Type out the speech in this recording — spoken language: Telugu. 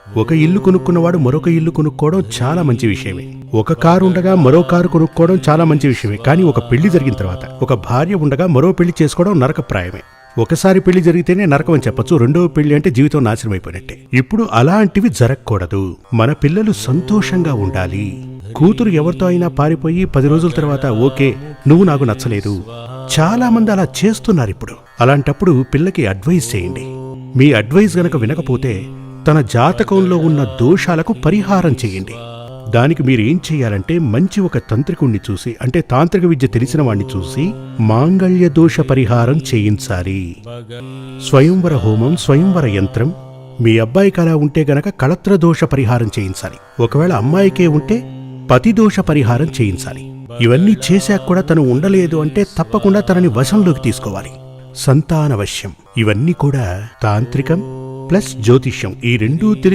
ఒక ఇల్లు కొనుక్కున్నవాడు మరొక ఇల్లు కొనుక్కోవడం చాలా మంచి విషయమే. ఒక కారు ఉండగా మరో కారు కొనుక్కోవడం చాలా మంచి విషయమే. కానీ ఒక పెళ్లి జరిగిన తర్వాత ఒక భార్య ఉండగా మరో పెళ్లి చేసుకోవడం నరకప్రాయమే. ఒకసారి పెళ్లి జరిగితేనే నరకం అని చెప్పొచ్చు, రెండవ పెళ్లి అంటే జీవితం నాశనం అయిపోయినట్టే. ఇప్పుడు అలాంటివి జరగకూడదు. మన పిల్లలు సంతోషంగా ఉండాలి. కూతురు ఎవరితో అయినా పారిపోయి 10 రోజుల తర్వాత ఓకే నువ్వు నాకు నచ్చలేదు, చాలా మంది అలా చేస్తున్నారు ఇప్పుడు. అలాంటప్పుడు పిల్లకి అడ్వైస్ చేయండి. మీ అడ్వైస్ గనక వినకపోతే తన జాతకంలో ఉన్న దోషాలకు పరిహారం చేయండి. దానికి మీరేం చెయ్యాలంటే మంచి ఒక తంత్రికుణ్ణి చూసి, అంటే తాంత్రిక విద్య తెలిసిన వాణ్ణి చూసి మాంగళ్య దోష పరిహారం చేయించాలి. స్వయంవర హోమం, స్వయంవర యంత్రం. మీ అబ్బాయికి అలా ఉంటే గనక కళత్ర దోష పరిహారం చేయించాలి. ఒకవేళ అమ్మాయికే ఉంటే పతి దోష పరిహారం చేయించాలి. ఇవన్నీ చేశాక కూడా తను ఉండలేదు అంటే తప్పకుండా తనని వశంలోకి తీసుకోవాలి. సంతానవశ్యం. ఇవన్నీ కూడా తాంత్రికం ప్లస్ జ్యోతిష్యం, ఈ రెండూ తెలిసి